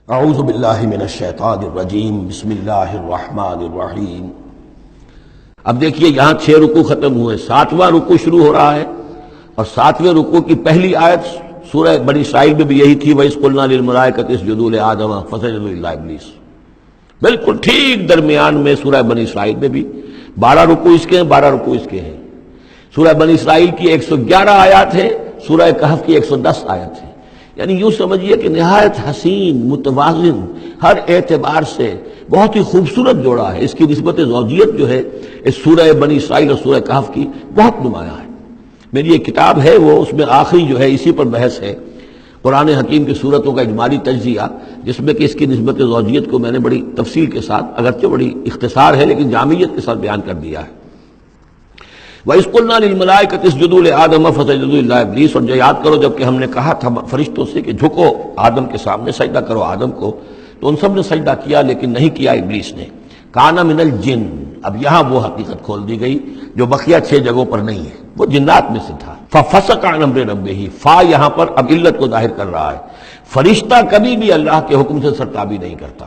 اعوذ باللہ من الشیطان الرجیم بسم اللہ الرحمن الرحیم۔ اب دیکھیے یہاں 6 رکوع ختم ہوئے، 7واں رکوع شروع ہو رہا ہے، اور 7ویں رکوع کی پہلی آیت سورہ بنی اسرائیل میں بھی یہی تھی، وَإِذْ قُلْنَا لِلْمَلَائِكَةِ اسْجُدُوا لِآدَمَ فَسَجَدُوا إِلَّا إِبْلِيسَ۔ بالکل ٹھیک درمیان میں سورہ بنی اسرائیل میں بھی 12 رکوع اس کے ہیں، 12 رکوع اس کے ہیں۔ سورہ بنی اسرائیل کی 111 آیات ہیں، سورہ کہف کی 110 آیت ہیں۔ یعنی یوں سمجھیے کہ نہایت حسین، متوازن، ہر اعتبار سے بہت ہی خوبصورت جوڑا ہے۔ اس کی نسبت زوجیت جو ہے اس سورہ بنی اسرائیل اور سورہ کہف کی بہت نمایاں ہے۔ میری ایک کتاب ہے، وہ اس میں آخری جو ہے اسی پر بحث ہے، قرآن حکیم کی صورتوں کا اجمالی تجزیہ، جس میں کہ اس کی نسبت زوجیت کو میں نے بڑی تفصیل کے ساتھ، اگرچہ بڑی اختصار ہے لیکن جامعیت کے ساتھ بیان کر دیا ہے۔ وَإِذْ قُلْنَا لِلْمَلَائِكَةِ اسْجُدُوا لِآدَمَ فَسَجَدُوا إِلَّا إِبْلِيسَ، اور جو یاد کرو جب کہ ہم نے کہا تھا فرشتوں سے کہ جھکو آدم کے سامنے، سجدہ کرو آدم کو، تو ان سب نے سجدہ کیا لیکن نہیں کیا ابلیس نے۔ کان من الجن، اب یہاں وہ حقیقت کھول دی گئی جو بقیہ 6 جگہوں پر نہیں ہے، وہ جنات میں سے تھا۔ فَفَسَقَ عَنْ أَمْرِ رَبِّهِ، فا یہاں پر اب علت کو ظاہر کر رہا ہے۔ فرشتہ کبھی بھی اللہ کے حکم سے سرتابی نہیں کرتا،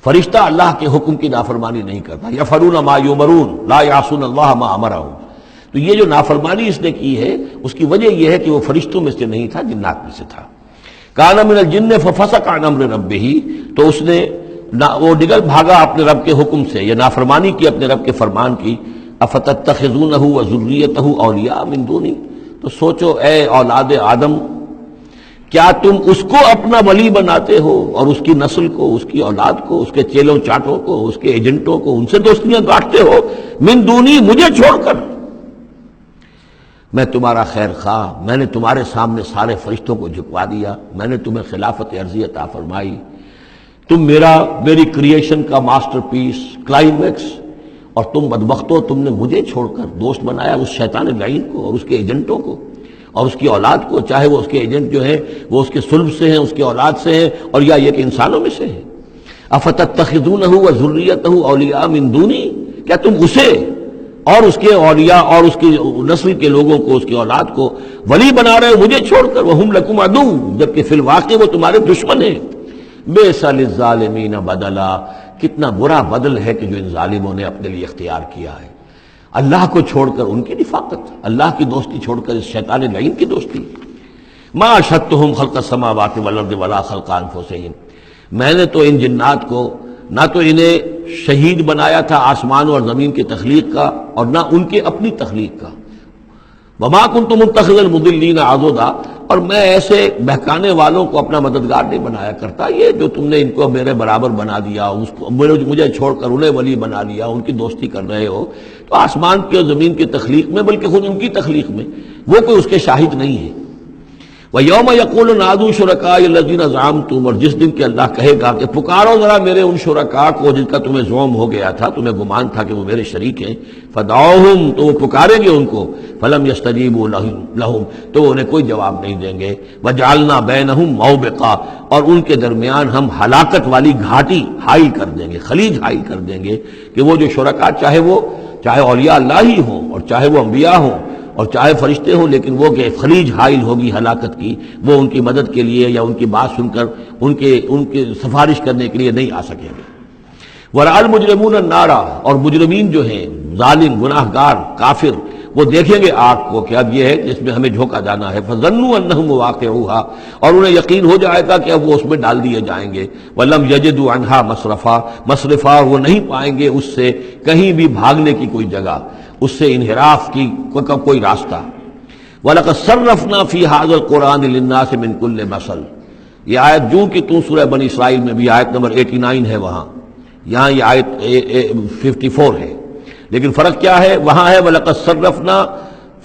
فرشتہ اللہ کے حکم کی نافرمانی نہیں کرتا۔ یفعلون ما یؤمرون لا یعصون اللہ ما امرهم، تو یہ جو نافرمانی اس نے کی ہے اس کی وجہ یہ ہے کہ وہ فرشتوں میں سے نہیں تھا، جنات میں سے تھا۔ کان من الجن ففسق عن امر ربه، تو اس نے وہ نکل بھاگا اپنے رب کے حکم سے، یہ نافرمانی کی اپنے رب کے فرمان کی۔ افتتخذونه وذریته اولیاء من دونی، تو سوچو اے اولاد آدم، کیا تم اس کو اپنا ولی بناتے ہو اور اس کی نسل کو، اس کی اولاد کو، اس کے چیلوں چاٹوں کو، اس کے ایجنٹوں کو، ان سے دوستیاں کاٹتے ہو، من دونی، مجھے چھوڑ کر۔ میں تمہارا خیر خواہ، میں نے تمہارے سامنے سارے فرشتوں کو جھکوا دیا، میں نے تمہیں خلافت عرضی عطا فرمائی، تم میری کریشن کا ماسٹر پیس، کلائمیکس، اور تم بدبختو، تم نے مجھے چھوڑ کر دوست بنایا اس شیطان لعین کو اور اس کے ایجنٹوں کو اور اس کی اولاد کو، چاہے وہ اس کے ایجنٹ جو ہیں وہ اس کے صلب سے ہیں، اس کی اولاد سے ہیں، اور یا یہ کہ انسانوں میں سے ہیں۔ افتتخذونہ وذریتہ اولیاء من دونی، کیا تم اسے اور اس کے اولیاء اور اس کی نسل کے لوگوں کو، اس کی اولاد کو ولی بنا رہے ہو مجھے چھوڑ کر، وہم لکم عدو، جبکہ فی الواقع وہ تمہارے دشمن ہیں۔ بئس للظالمین بدلا، کتنا برا بدل ہے کہ جو ان ظالموں نے اپنے لیے اختیار کیا ہے۔ اللہ کو چھوڑ کر ان کی رفاقت، اللہ کی دوستی چھوڑ کر اس شیطان لعین کی دوستی۔ ما اشہدتہم خلق السماوات والارض ولا خلق انفسہم، میں نے تو ان جنات کو نہ تو انہیں شہید بنایا تھا آسمان اور زمین کی تخلیق کا، اور نہ ان کے اپنی تخلیق کا۔ وما کنت متخذ المضلین عضدا، اور میں ایسے بہکانے والوں کو اپنا مددگار نہیں بنایا کرتا۔ یہ جو تم نے ان کو میرے برابر بنا دیا، مجھے چھوڑ کر انہیں ولی بنا لیا، ان کی دوستی کر رہے ہو، تو آسمان کی اور زمین کی تخلیق میں، بلکہ خود ان کی تخلیق میں وہ کوئی اس کے شاہد نہیں ہے۔ وَيَوْمَ يَقُولُ نَادُوا شُرَكَائِيَ الَّذِينَ زَعَمْتُمْ، اور جس دن کہ اللہ کہے گا کہ پکارو ذرا میرے ان شرکاء کو جن کا تمہیں زعم ہو گیا تھا، تمہیں گمان تھا کہ وہ میرے شریک ہیں۔ فَدَعُوهُمْ، تو وہ پکاریں گے ان کو، فَلَمْ يَسْتَجِيبُوا لَهُمْ، تو وہ انہیں کوئی جواب نہیں دیں گے۔ وَجَعَلْنَا بَيْنَهُمْ مَوْبِقًا، اور ان کے درمیان ہم ہلاکت والی گھاٹی حائل کر دیں گے، خلیج حائل کر دیں گے، کہ وہ جو شرکاء چاہے اولیاء اللہ ہی ہوں اور چاہے وہ انبیاء ہوں اور چاہے فرشتے ہوں، لیکن وہ کہ خلیج حائل ہوگی ہلاکت کی، وہ ان کی مدد کے لیے یا ان کی بات سن کر ان کے سفارش کرنے کے لیے نہیں آ سکیں گے۔ وَرَأَى الْمُجْرِمُونَ النَّارَ، اور مجرمین جو ہیں، ظالم، گناہ گار، کافر، وہ دیکھیں گے آگ کو کہ اب یہ ہے جس میں ہمیں جھونکا جانا ہے۔ فَظَنُّوا أَنَّهُمْ مُوَاقِعُوهَا، اور انہیں یقین ہو جائے گا کہ اب وہ اس میں ڈال دیے جائیں گے۔ وَلَمْ يَجِدُوا عَنْهَا مَصْرِفًا، وہ نہیں پائیں گے اس سے کہیں بھی بھاگنے کی کوئی جگہ، اس سے انحراف کی کوئی راستہ۔ وَلَقَدْ صَرَّفْنَا فِي هَذَا الْقُرْآنِ لِلنَّاسِ مِنْ كُلِّ مَثَلٍ، یہ آیت جو کہ تو سورہ بنی اسرائیل میں بھی آیت نمبر 89 ہے، وہاں یہاں یہ آیت 54 ہے، لیکن فرق کیا ہے؟ وہاں ہے وَلَقَدْ صَرَّفْنَا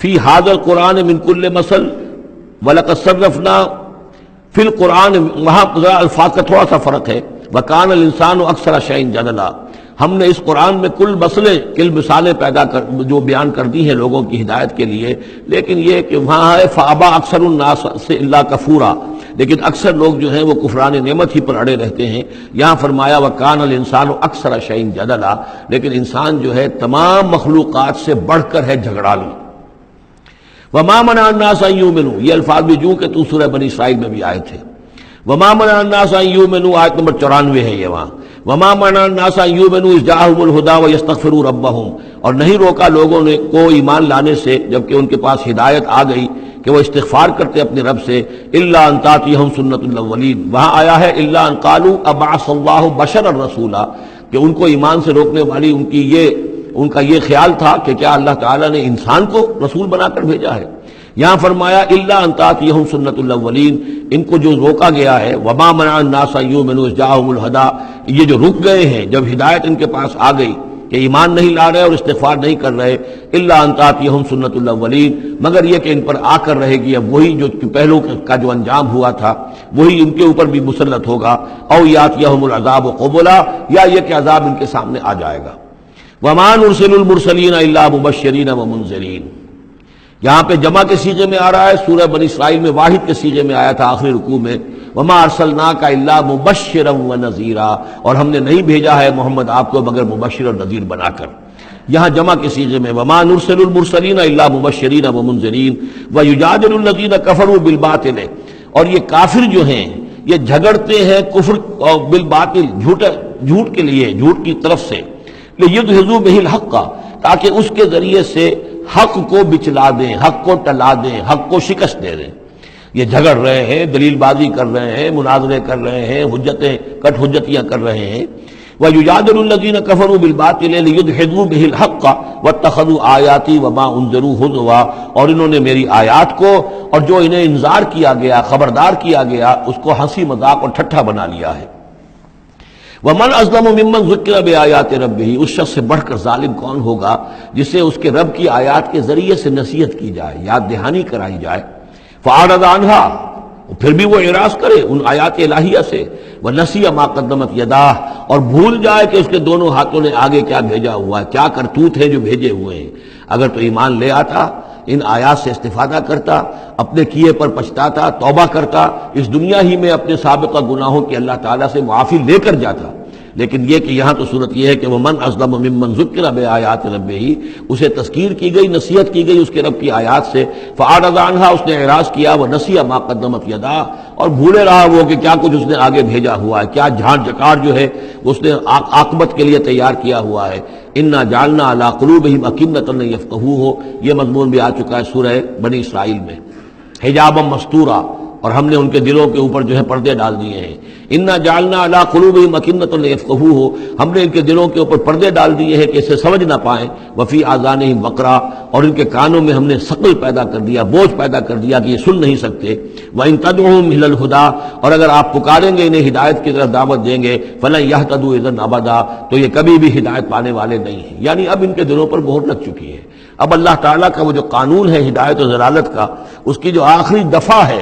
فِي هَذَا الْقُرْآنِ مِنْ كُلِّ مَثَلٍ، وَلَقَدْ صَرَّفْنَا فِي الْقُرْآنِ، وہاں الفاظ کا تھوڑا سا فرق ہے۔ وَكَانَ الْإِنسَانُ أَكْثَرَ شَيْءٍ جَدَلًا، ہم نے اس قرآن میں کل مثالیں پیدا کر جو بیان کر دی ہیں لوگوں کی ہدایت کے لیے، لیکن یہ کہ وہاں ہے فَأَبَى أَكْثَرُ النَّاسِ إِلَّا كَفُورًا، لیکن اکثر لوگ جو ہیں وہ کفران نعمت ہی پر اڑے رہتے ہیں۔ یہاں فرمایا وَكَانَ الْإِنسَانُ أَكْثَرَ شَيْءٍ جَدَلًا، لیکن انسان جو ہے تمام مخلوقات سے بڑھ کر ہے جھگڑالو۔ وَمَا مَنَعَ النَّاسَ أَن يُؤْمِنُوا، یہ الفاظ بھی جو کہ تو سورہ بنی اسرائیل میں بھی آئے تھے۔ وما منع الناس ان یؤمنوا، آیت نمبر 94 ہے یہ وہاں، وما منع الناس ان یؤمنوا اذ جاءهم الهدى ويستغفروا ربهم، اور نہیں روکا لوگوں نے کو ایمان لانے سے جبکہ ان کے پاس ہدایت آ گئی کہ وہ استغفار کرتے اپنے رب سے، الا ان تاتیہم سنت الاولین، وہاں آیا ہے الا ان قالوا ابعث اللہ بشرا رسولا، کہ ان کو ایمان سے روکنے والی ان کا یہ خیال تھا کہ کیا اللہ تعالیٰ نے انسان کو رسول بنا کر بھیجا ہے۔ یہاں فرمایا الا ان تاتیہم سنت الاولین، ان کو جو روکا گیا ہے، وما منع الناس ان یؤمنوا اذ جاءهم الهدى، یہ جو رک گئے ہیں جب ہدایت ان کے پاس آ گئی کہ ایمان نہیں لا رہے اور استغفار نہیں کر رہے، الا ان تاتیہم سنت الاولین، مگر یہ کہ ان پر آ کر رہے گی اب وہی جو پہلو کا جو انجام ہوا تھا وہی ان کے اوپر بھی مسلط ہوگا، او یاتیہم العذاب قبلا، یا یہ کہ عذاب ان کے سامنے آ جائے گا۔ وما نرسل المرسلین الا مبشرین ومنذرین، یہاں پہ جمع کے صیغے میں آ رہا ہے، سورہ بنی اسرائیل میں واحد کے صیغے میں آیا تھا آخری رکوع میں، وما ارسلناک الا مبشرا ونذیرا، اور ہم نے نہیں بھیجا ہے محمد آپ کو مگر مبشر اور نذیر بنا کر۔ یہاں جمع کے صیغے میں وما نرسل المرسلین الا مبشرین ومنذرین ویجادل الذین کفروا بالباطل، اور یہ کافر جو ہیں یہ جھگڑتے ہیں کفر اور بالباطل، جھوٹ کے لیے، جھوٹ کی طرف سے، لیدحضوا بہ الحق، تاکہ اس کے ذریعے سے حق کو بچلا دیں، حق کو ٹلا دیں، حق کو شکست دے دیں۔ یہ جھگڑ رہے ہیں، دلیل بازی کر رہے ہیں، مناظرے کر رہے ہیں، کٹ حجتیاں کر رہے ہیں۔ وَيُجَادِلُ الَّذِينَ كَفَرُوا بِالْبَاطِلِ لِيُدْحِضُوا بِهِ الْحَقَّ وَاتَّخَذُوا آيَاتِي وَمَا أُنذِرُوا هُزُوًا، اور انہوں نے میری آیات کو اور جو انہیں انذار کیا گیا، خبردار کیا گیا، اس کو ہنسی مذاق اور ٹھٹھا بنا لیا ہے۔ وَمَنْ أَظْلَمُ مِمَّنْ ذُكِّرَ بِآيَاتِ رَبِّهِ، اس شخص سے بڑھ کر ظالم کون ہوگا جسے اس کے رب کی آیات کے ذریعے سے نصیحت کی جائے، یاد دہانی کرائی جائے، فَأَعْرَضَ عَنْهَا، پھر بھی وہ اعراض کرے ان آیات الہیہ سے، وَنَسِیَ مَا قَدَّمَتْ يَدَاهُ، اور بھول جائے کہ اس کے دونوں ہاتھوں نے آگے کیا بھیجا ہوا ہے، کیا کرتوت ہے جو بھیجے ہوئے ہیں۔ اگر تو ایمان لے آتا، ان آیات سے استفادہ کرتا، اپنے کیے پر پچھتاتا، توبہ کرتا، اس دنیا ہی میں اپنے سابقہ گناہوں کی اللہ تعالیٰ سے معافی لے کر جاتا۔ لیکن یہ کہ یہاں تو صورت یہ ہے کہ وَمَنْ أَظْلَمُ مِمَّنْ ذُكِّرَ بِآيَاتِ رَبِّهِ، اسے تذکیر کی گئی، نصیحت کی گئی اس کے رب کی آیات سے، فَأَعْرَضَ عَنْهَا، اس نے اعراض کیا، وَنَسِیَ مَا قَدَّمَتْ يَدَاهُ، اور بھولے رہا وہ کہ کیا کچھ اس نے آگے بھیجا ہوا ہے، کیا جھاڑ جکار جو ہے اس نے عاقبت کے لیے تیار کیا ہوا ہے۔ اِنَّا جَعَلْنَا عَلَىٰ قُلُوبِهِمْ أَكِنَّةً أَن يَفْقَهُوهُ، یہ مضمون بھی آ چکا ہے سورہ بنی اسرائیل میں، حجابا مستورا، اور ہم نے ان کے دلوں کے اوپر جو ہے پردے ڈال دیے ہیں۔ اِنَّا جَعَلْنَا عَلَىٰ قُلُوبِهِمْ أَكِنَّةً أَن يَفْقَهُوهُ، ہم نے ان کے دلوں کے اوپر پردے ڈال دیے ہیں کہ اسے سمجھ نہ پائیں، وَفِي آذَانِهِمْ وَقْرًا، اور ان کے کانوں میں ہم نے ثقل پیدا کر دیا، بوجھ پیدا کر دیا کہ یہ سن نہیں سکتے۔ وَإِن تَدْعُوهُمْ إِلَى الْهُدَىٰ، اور اگر آپ پکاریں گے انہیں ہدایت کی طرف دعوت دیں گے، فَلَن يَهْتَدُوا إِذًا أَبَدًا، تو یہ کبھی بھی ہدایت پانے والے نہیں ہیں۔ یعنی اب ان کے دلوں پر مہر لگ چکی ہے، اب اللہ تعالیٰ کا وہ جو قانون ہے ہدایت و ضلالت کا، اس کی جو آخری دفعہ ہے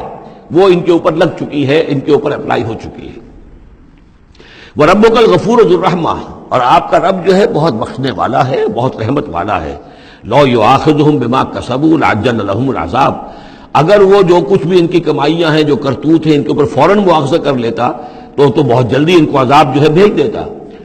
وہ ان کے اوپر لگ چکی ہے، ان کے اوپر اپلائی ہو چکی ہے۔ وَرَبُّكَ الْغَفُورُ ذُو الرَّحْمَةِ، اور آپ کا رب جو ہے بہت بخشنے والا ہے، بہت رحمت والا ہے۔ لَوْ يُؤَاخِذُهُم بِمَا كَسَبُوا لَعَجَّلَ لَهُمُ الْعَذَابَ، اگر وہ جو کچھ بھی ان کی کمائیاں ہیں، جو کرتوت ہیں، ان کے اوپر فوراً مواخذہ کر لیتا تو بہت جلدی ان کو عذاب جو ہے بھیج دیتا۔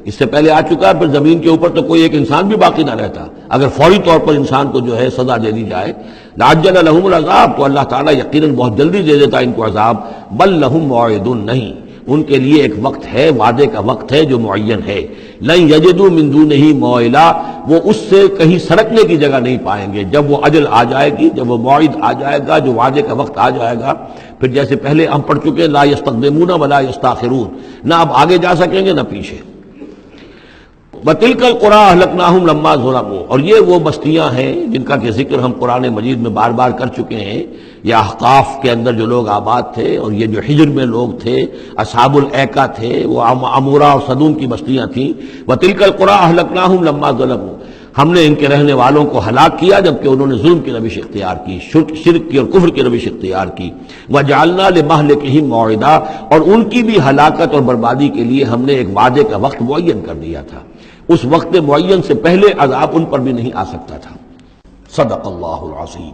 اس سے پہلے آ چکا ہے، پھر زمین کے اوپر تو کوئی ایک انسان بھی باقی نہ رہتا اگر فوری طور پر انسان کو جو ہے سزا دے دی جائے۔ لَعَجَّلَ لَهُمُ الْعَذَابَ، تو اللہ تعالیٰ یقیناً بہت جلدی دے دیتا ان کو عذاب۔ بل لَهُم مَوْعِدٌ، نہیں، ان کے لیے ایک وقت ہے، وعدے کا وقت ہے جو معین ہے۔ لَن يَجِدُوا مِن دُونِهِ مَوْعِلًا، وہ اس سے کہیں سرکنے کی جگہ نہیں پائیں گے۔ جب وہ اجل آ جائے گی، جب وہ موعد آ جائے گا، جو وعدے کا وقت آ جائے گا، پھر جیسے پہلے ہم پڑھ چکے لا يستقدمون ولا يستاخرون، نہ اب آگے جا سکیں گے نہ پیچھے۔ وَتِلْكَ الْقُرَىٰ أَهْلَكْنَاهُمْ لَمَّا ظَلَمُوا، اور یہ وہ بستیاں ہیں جن کا کہ ذکر ہم قرآن مجید میں بار بار کر چکے ہیں۔ یہ احقاف کے اندر جو لوگ آباد تھے، اور یہ جو حجر میں لوگ تھے، اصحاب الایکا تھے، وہ عمورہ اور صدوم کی بستیاں تھیں۔ وَتِلْكَ الْقُرَىٰ أَهْلَكْنَاهُمْ لَمَّا ظَلَمُوا، ہم نے ان کے رہنے والوں کو ہلاک کیا جبکہ انہوں نے ظلم کی روش اختیار کی، شرک کی اور کفر کی روش اختیار کی۔ وَجَعَلْنَا لِمَهْلِكِهِمْ مَوْعِدًا، اور ان کی بھی ہلاکت اور بربادی کے لیے ہم نے ایک وعدے کا وقت معین کر دیا تھا، اس وقت معین سے پہلے عذاب ان پر بھی نہیں آ سکتا تھا۔ صدق اللہ العظیم۔